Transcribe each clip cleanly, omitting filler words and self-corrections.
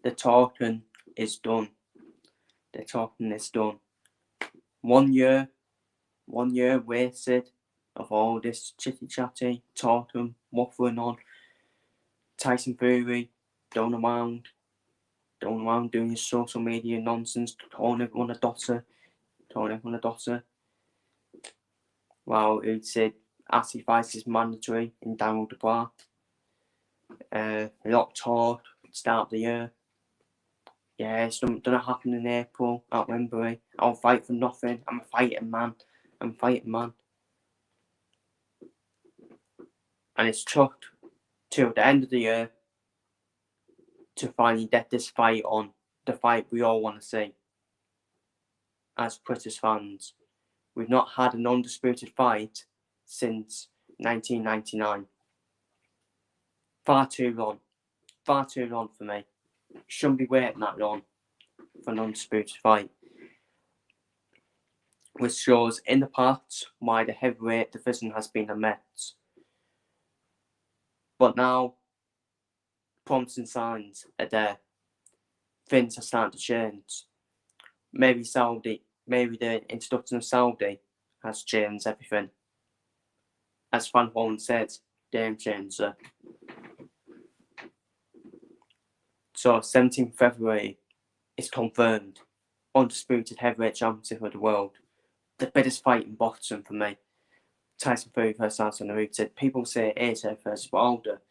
The talking is done. The talking is done. 1 year wasted of all this chitty-chatty, talking, waffling on. Tyson Fury going around doing his social media nonsense, calling everyone a dosser. Well, he said acid fights is mandatory in Daniel Dubois. A lot of talk start of the year. Yeah, it's gonna happen in April at Wembley. I'll fight for nothing. I'm a fighting man. And it's took till the end of the year to finally get this fight on. The fight we all want to see as British fans. We've not had an undisputed fight since 1999. Far too long for me. Shouldn't be waiting that long for an undisputed fight. Which shows in the past why the heavyweight division has been a mess. But now, promising signs are there. Things are starting to change. Maybe the introduction of Saudi has changed everything. As Van Horn said, game changer. So 17th February is confirmed. Undisputed heavyweight championship of the world. The biggest fight in boxing for me. Tyson Fury versus Usyk. People say AJ versus Wilder.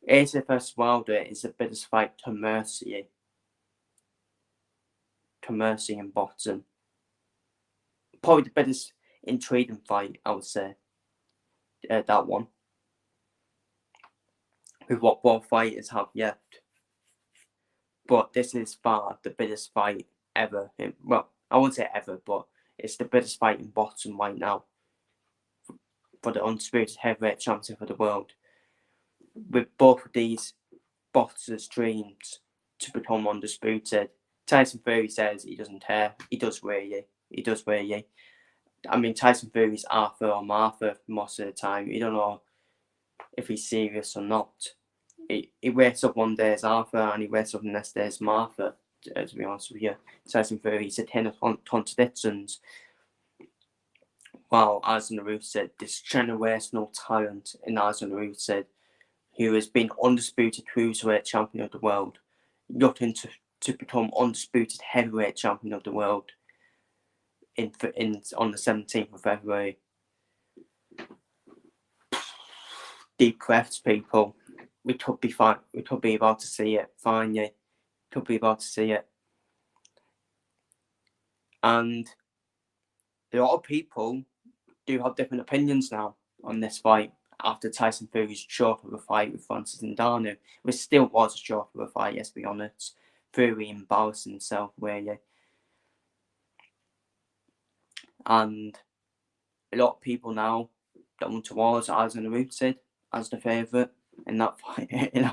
AJ versus Wilder is the biggest fight to mercy in boxing. Probably the biggest intriguing fight, I would say. That one. With what both fighters have yet. But this is far the biggest fight ever. Well, I wouldn't say ever, but it's the biggest fight in boxing right now. For the undisputed heavyweight championship of the world. With both of these boxers' dreams to become undisputed. Tyson Fury says he doesn't care. He does really. I mean, Tyson Fury's Arthur or Martha most of the time. You don't know if he's serious or not. He wakes up one day as Arthur and he wakes up the next day as Martha, to be honest with you. Tyson Fury's a ton of contradictions. While Usyk said, this generational talent in Usyk, who has been undisputed cruiserweight champion of the world, looking to become undisputed heavyweight champion of the world on the 17th of February. Deep breaths, people. We could be fine. We could be about to see it. Finally, could be about to see it. And a lot of people do have different opinions now on this fight after Tyson Fury's short of a fight with Francis Ngannou, which still was a short of a fight, let's be honest. Fury embarrassed himself, really. And a lot of people now going towards Usyk as the favourite in that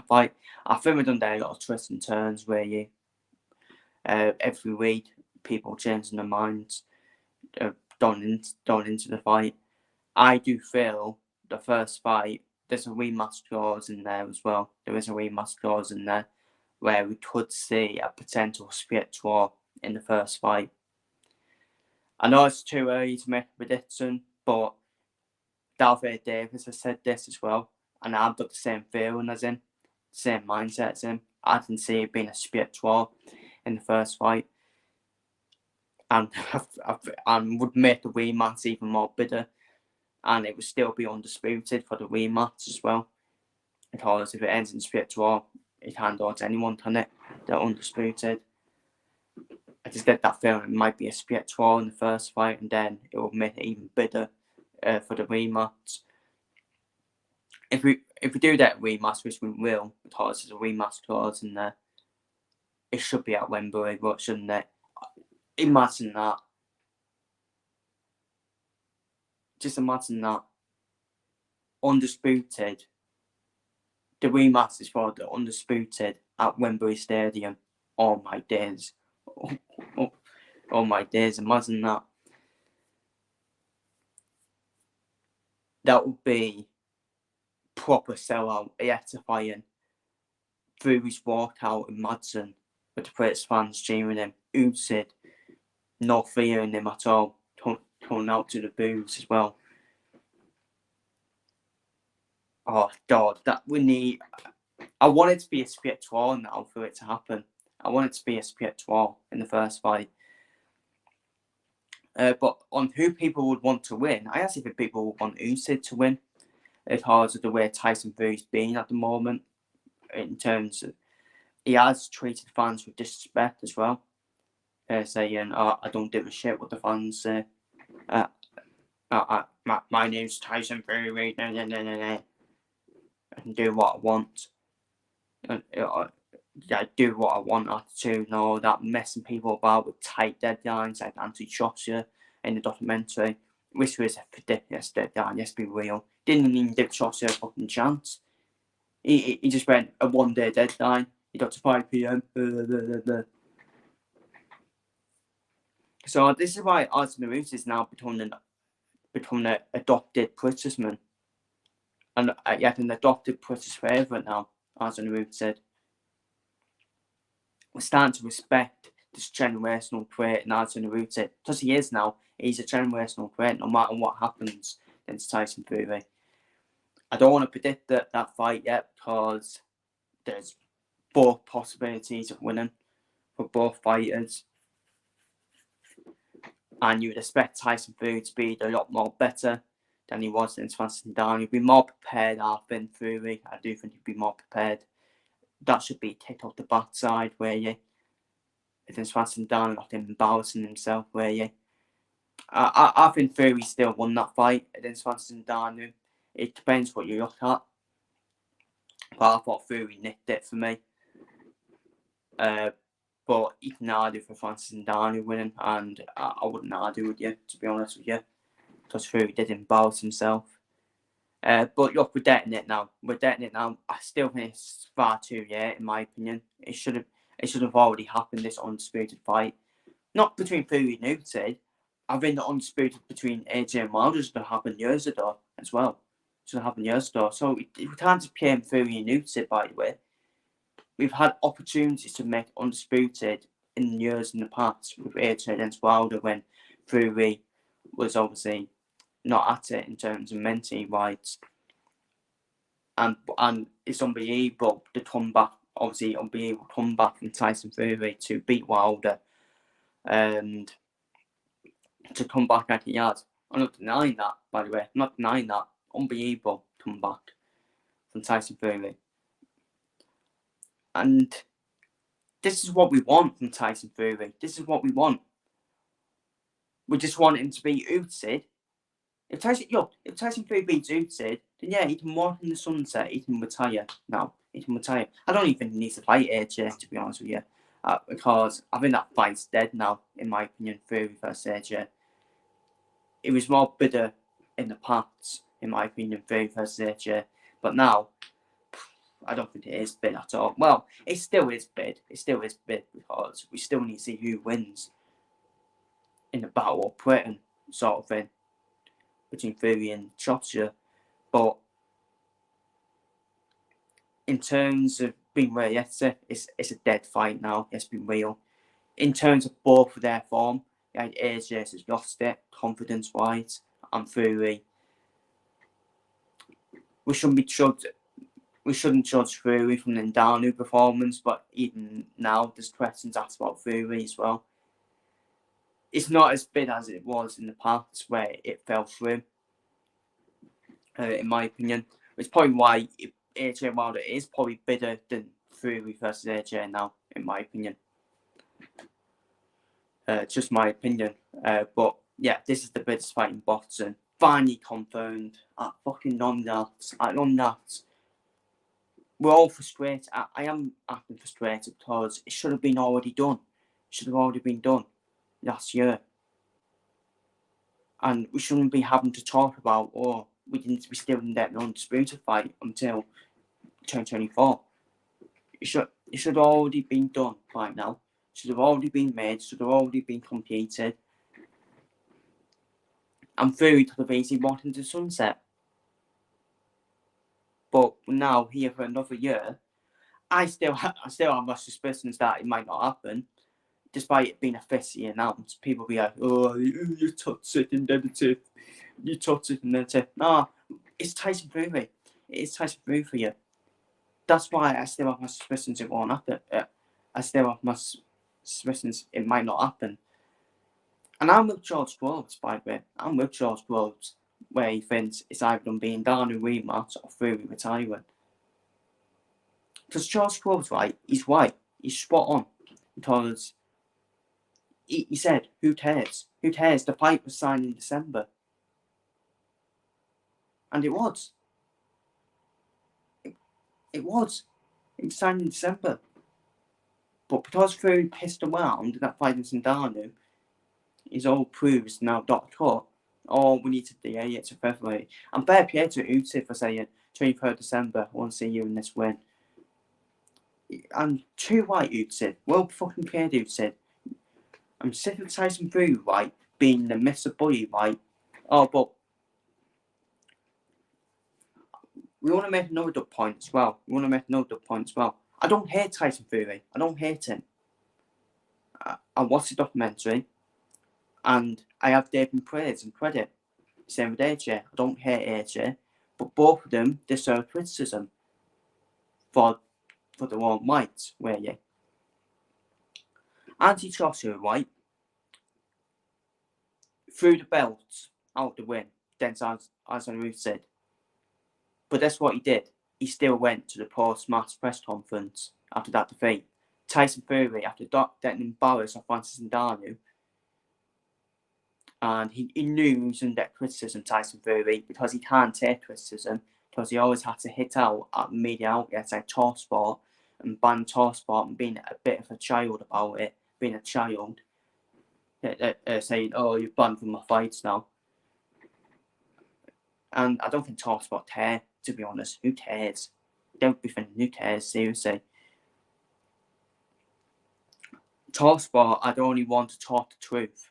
fight. I think we've done there a lot of twists and turns, really. Every week, people changing their minds, going into the fight. I do feel the first fight, there's a rematch clause in there as well. There is a rematch clause in there where we could see a potential split draw in the first fight. I know it's too early to make a prediction, but David Davis has said this as well, and I've got the same feeling as him, same mindset as him. I can see it being a split draw in the first fight, and would make the rematch even more bitter, and it would still be undisputed for the rematch as well. Because if it ends in split draw, it can't go to anyone, can it? They're undisputed. I just get that feeling it might be a split draw in the first fight, and then it will make it even bitter for the rematch. If we do that rematch, which we will, because there's a rematch clause in there, it should be at Wembley, but shouldn't it? Imagine that. Just imagine that. Undisputed. The rematch is for the undisputed at Wembley Stadium. Oh my days. Oh my days, imagine that. That would be proper sellout, electrifying. Fury's walked out in Madsen with the British fans cheering him. Usyk, no fear in him at all, coming out to the booths as well. Oh God, that we need. I want it to be a split draw now for it to happen. I want it to be a split draw in the first fight. But on who people would want to win, I actually think people would want Usyk to win because of the way Tyson Fury's been at the moment. In terms of, he has treated fans with disrespect as well, saying, "Oh, I don't give a shit what the fans say. My name's Tyson Fury. Nah, nah, nah, nah, nah. I can do what I want. Yeah, do what I want attitude and all that, messing people about with tight deadlines like anti-Joshua in the documentary, which was a ridiculous deadline, let's be real. Didn't even give Joshua a fucking chance. He just went a 1 day deadline. He got to 5 p.m. So this is why Oleksandr is now becoming an adopted Britisman. And yet an adopted British favourite now, Oleksandr said. We're starting to respect this generational trait in Usyk because he is now. He's a generational trait no matter what happens against Tyson Fury. I don't want to predict that fight yet because there's both possibilities of winning for both fighters. And you would expect Tyson Fury to be a lot more better than he was against Francis Ngannou. He'd be more prepared after Fury. I do think he'd be more prepared. That should be kicked off the backside where you against Francis Ngannou, not him embarrassing himself where you. I think Fury still won that fight against Francis Ngannou. It depends what you look at. But I thought Fury nicked it for me. But you can argue for Francis Ngannou winning, and I wouldn't argue with you, to be honest with you, because Fury did embarrass himself. But look, we're dating it now. I still think it's far too late, in my opinion. It should have already happened, this undisputed fight. Not between Fury and Usyk. I think the undisputed between AJ and Wilder should have happened years ago as well. Should have happened years ago. So we can't compare Fury and Usyk, by the way. We've had opportunities to make undisputed in years in the past with AJ against Wilder when Fury was obviously not at it in terms of mentally rights. And it's unbelievable the comeback, obviously unbelievable comeback from Tyson Fury to beat Wilder and to come back like he has. I'm not denying that, by the way. I'm not denying that. Unbelievable comeback from Tyson Fury. And this is what we want from Tyson Fury. This is what we want. We just want him to beat Usyk. If Tyson Fury beats Usyk, then yeah, he can walk in the sunset. He can retire now. He can retire. I don't even think he needs to fight AJ, to be honest with you, because I think that fight's dead now, in my opinion. Fury versus AJ. It was more bitter in the past, in my opinion, Fury versus AJ. But now, I don't think it is bid at all. Well, it still is bid. It still is bid because we still need to see who wins in the battle of Britain, sort of thing, between Fury and Joshua. But in terms of being realistic, it's a dead fight now. Let's be real. In terms of both of their form, like AJ has lost it confidence-wise, and Fury. We shouldn't judge Fury from the Ngannou performance, but even now there's questions asked about Fury as well. It's not as big as it was in the past where it fell through, in my opinion. It's probably why AJ Wilder is probably bigger than Fury versus AJ now, in my opinion. Just my opinion. But yeah, this is the biggest fight in boxing. Finally confirmed at fucking non-nuts. We're all frustrated. I am acting frustrated because it should have been already done. It should have already been done last year. And we shouldn't be having to talk about, we still didn't get an undisputed fight until 2024. It should have already been done right now. It should have already been made. Should have already been completed. And Fury could have easily walked into sunset. But now, here for another year, I still have my suspicions that it might not happen, despite it being officially announced. People be like, "Oh, you're toxic and negative. You're toxic and negative." No, it's Tyson Fury. It's Tyson Fury for you. That's why I still have my suspicions it won't happen. I still have my suspicions it might not happen. And I'm with George Groves, by the way. I'm with George Groves, where he thinks it's either done being down in rematch or Fury retiring. Because George Groves, right, he's right. He's spot on. Because he said, who cares? Who cares? The fight was signed in December. And it was. It was. It was signed in December. But because Fury pissed around in that fight in Sindano, his all proves now .cut. Oh, we need to delay it to February. And fair play to Usyk for saying 23rd December, I want to see you in this win. And too right, Usyk. Well fucking played, Usyk. I'm sick of Tyson Fury, right, being the Mr. Bully, right? Oh, but we want to make another point as well. I don't hate Tyson Fury. I don't hate him. I watched the documentary, and I have David praise and credit. Same with AJ. I don't hate AJ, but both of them deserve criticism for their own rights, really. Andy Joshua, right, threw the belt out the win, then as Ruth said. But that's what he did. He still went to the post-match press conference after that defeat. Tyson Fury, after getting embarrassed of Francis Ngannou, and he knew he was under criticism, Tyson Fury, because he can't take criticism, because he always had to hit out at media outlets like TalkSport and ban TalkSport and being a bit of a child about it, being a child, saying, "Oh, you're banned from my fights now." And I don't think TalkSport care, to be honest. Who cares? Don't be thinking, who cares, seriously. TalkSport, I'd only want to talk the truth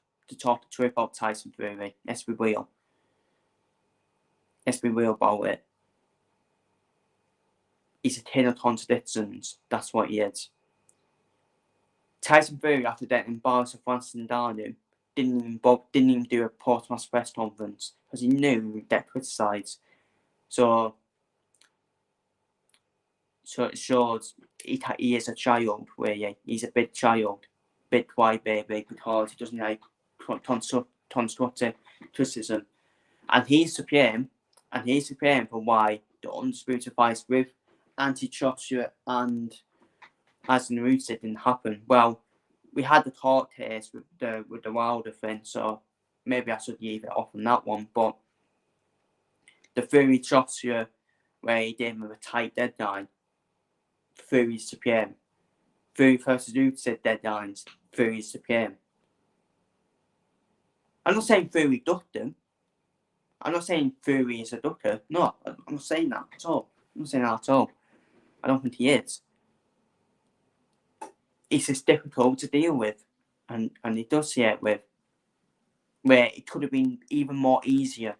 about Tyson Fury. Let's be real. Let's be real about it. He's a king of contradictions. That's what he is. Tyson Fury, after getting embarrassed of Francis Ngannou, didn't even do a post-match press conference because he knew he would get criticised. So it shows he is a child, really. He's a big child, big crybaby, because he doesn't like constructive criticism. And he's to blame for why the Undisputed fights with Andy Joshua and Tyson Usyk didn't happen. Well, we had the court case with the Wilder thing, so maybe I should leave it off on that one. But the Fury Joshua, where he did with a tight deadline, Fury's to PM. Fury versus Usyk deadlines, Fury's to PM. I'm not saying Fury ducked him. I'm not saying Fury is a ducker. No, I'm not saying that at all. I don't think he is. It's just difficult to deal with, and he does see it with, where it could have been even more easier,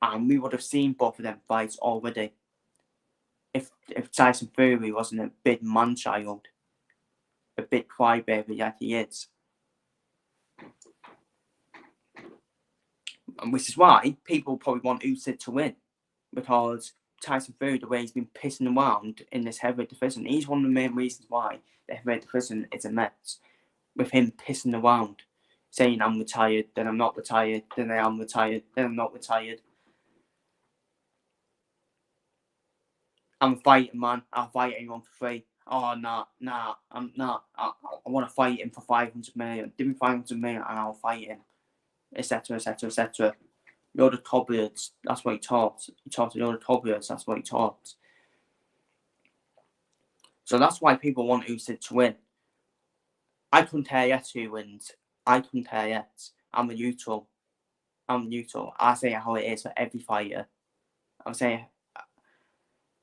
and we would have seen both of them fights already if Tyson Fury wasn't a big man-child, a big crybaby like he is. And which is why people probably want Usyk to win, because Tyson Fury, the way he's been pissing around in this heavyweight division, he's one of the main reasons why the heavyweight division is a mess. With him pissing around, saying I'm retired, then I'm not retired, then I am retired, then I'm not retired. I'm a fighting man. I'll fight anyone for free. Oh, nah. I want to fight him for 500 million. Give me 500 million and I'll fight him. Etc. You're the cobblers. That's what he taught. He taught you're the cobblers. That's what he taught. So that's why people want Usyk to win. I couldn't care yet who wins. I couldn't care yet. I'm neutral. I say how it is for every fighter. I'm saying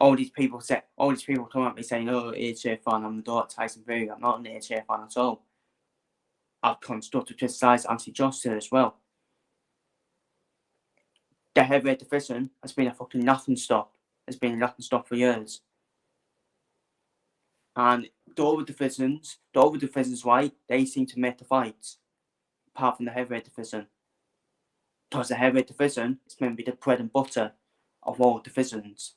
all these people come at me saying, "Oh, AJ fan, I'm the daughter Tyson Fury." I'm not an AJ fan at all. I've constructively criticised Anthony Joshua as well. The heavyweight division has been a fucking nothing stop. It's been a nothing stop for years. And the other divisions, right, they seem to make the fights, apart from the heavyweight division. Because the heavyweight division is meant to be the bread and butter of all divisions,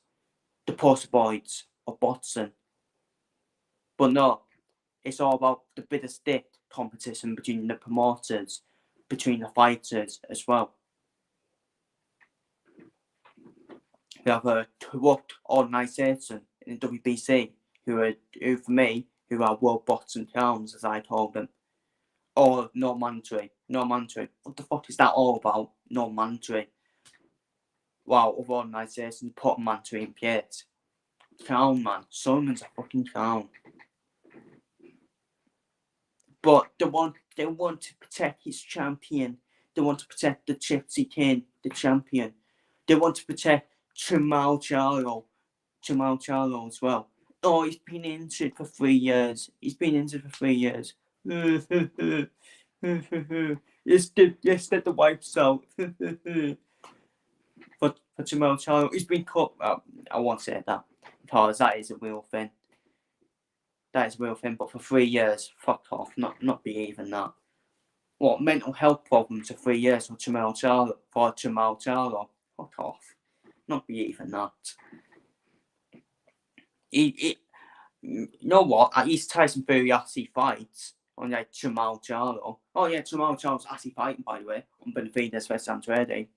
the poster boys of boxing. But no, it's all about the bit of stick competition between the promoters, between the fighters as well. We have a corrupt organisation in the WBC who for me, are world boxing clowns, as I told them. Or no mandatory. What the fuck is that all about? No mandatory. Wow, other organisations put mandatory in place. Clown, man. Someone's a fucking clown. But they want to protect his champion. They want to protect the Gypsy King, the champion. They want to protect Jamal Charlo as well. Oh, he's been injured for 3 years. Yes, get the wipes out. for Jamal Charlo, he's been cut. I won't say that because that is a real thing. But for 3 years, fuck off. Not be even that. What, mental health problems for 3 years for Jamal Charlo? Fuck off. Not be even that. You know what? At least Tyson Fury actually fights on like Jamal Charlo. Oh yeah, Jamal Charlo's actually fighting, by the way, on Benavides vs Andrade.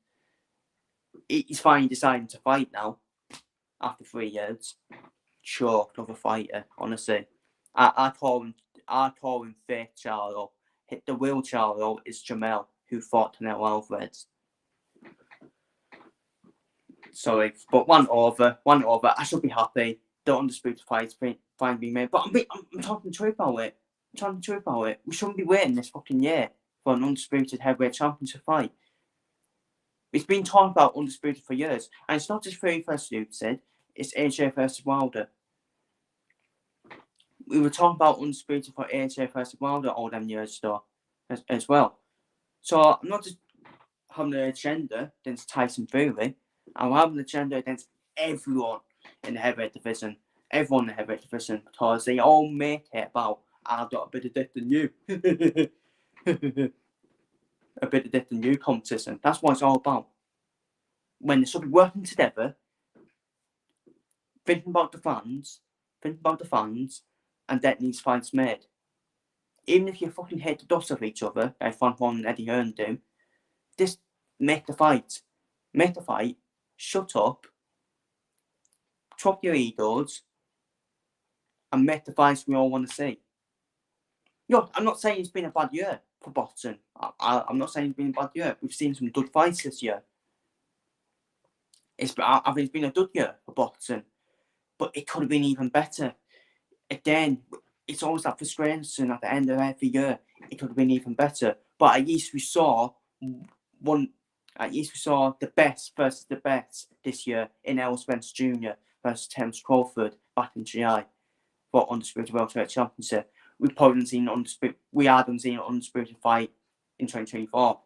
He's finally deciding to fight now after 3 years. Choked of a fighter, honestly. I call him fake Charlo. The real Charlo is Jamel, who fought Canelo Alvarez. Sorry, but one over. I should be happy. The undisputed fight's finally being made. But I'm talking the truth about it. We shouldn't be waiting this fucking year for an undisputed heavyweight championship fight. It's been talked about undisputed for years, and it's not just Fury versus Usyk. It's AJ versus Wilder. We were talking about undisputed for AJ versus Wilder all them years ago, as well. So I'm not just having an agenda against Tyson Fury. I'm having an agenda against everyone in the heavyweight division. Everyone in the heavyweight division, because they all make it about, I've got a bit of dick than you. A bit of dick than you competition. That's what it's all about. When they should be working together, thinking about the fans, and getting these fights made. Even if you fucking hate the dust of each other, like Franklin and Eddie Hearn do, just make the fight. Shut up. Drop your egos. And make the fights we all want to see. I'm not saying it's been a bad year for boxing. I'm not saying it's been a bad year. We've seen some good fights this year. I think it's been a good year for boxing. But it could have been even better. Again, it's always that frustration at the end of every year. It could have been even better. But at least we saw the best versus the best this year in Errol Spence Jr. versus Terence Crawford back in July for Undisputed Welterweight Championship. We hadn't seen an undisputed fight in 2024.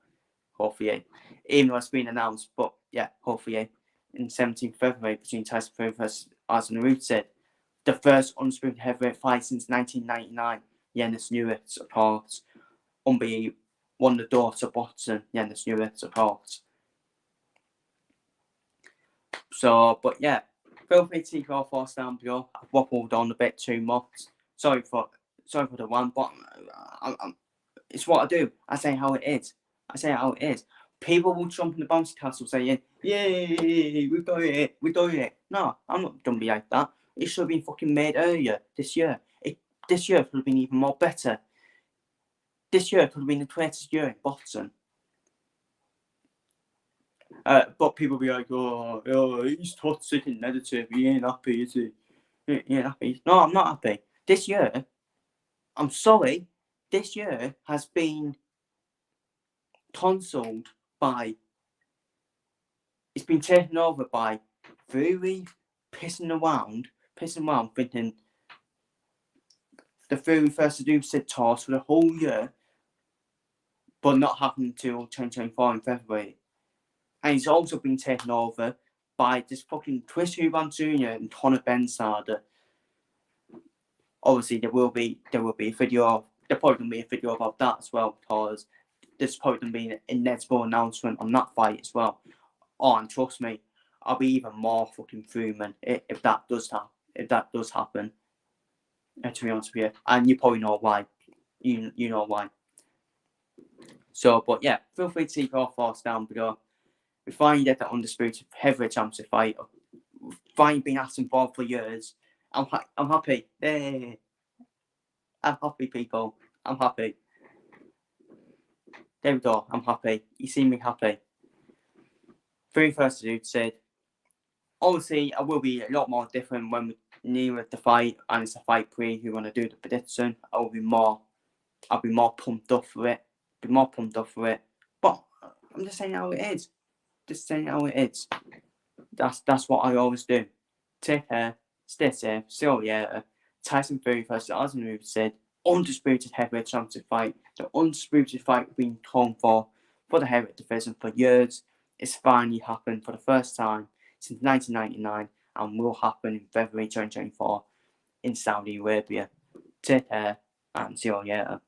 Hopefully, even though it's been announced, but yeah, hopefully in 17th February between Tyson Fury versus Usyk. The first undisputed heavyweight fight since 1999. Jens Newitz, of course. Unbelievable. Won the door to boxing. Jens Newitz, of course. So, but yeah, feel free to take your thoughts down below. I've waffled on a bit too much. Sorry for the one, but it's what I do. I say how it is. People will jump in the bouncy castle saying, "Yay, we got it." No, I'm not gonna be like that. It should have been fucking made earlier this year. This year could have been even more better. This year could have been the greatest year in boxing. But people be like, oh, he's toxic and negative. He ain't happy, is he? He ain't happy. No, I'm not happy. This year, I'm sorry, this year has been consoled by, it's been taken over by Fury pissing around thinking the Fury versus Usyk toss for the whole year, but not happening until 2024 in February. And it's also been taken over by this fucking Chris Eubank Jr. and Conor Bensader. obviously there will be a video. There probably gonna be a video about that as well, because there's probably gonna be an inevitable announcement on that fight as well. Oh, and trust me, I'll be even more fucking fuming if that does happen. To be honest with you, and you probably know why. You know why. So, but yeah, feel free to take your thoughts down below. We finally get the Undisputed Heavyweight Championship fight. Finally been asking for years. I'm happy. Hey. I'm happy, people. I'm happy. There we go. I'm happy. You see me happy. Very first dude said, obviously, I will be a lot more different when we near the fight and it's a fight pre who want to do the prediction. I'll be more pumped up for it. But I'm just saying how it is. That's what I always do. Take care, stay safe, see you later. Tyson Fury versus Oleksandr said, Undisputed Heavyweight Championship fight. The Undisputed fight being called for the heavyweight division for years. It's finally happened for the first time since 1999 and will happen in February 2024 in Saudi Arabia. Take care and see you later.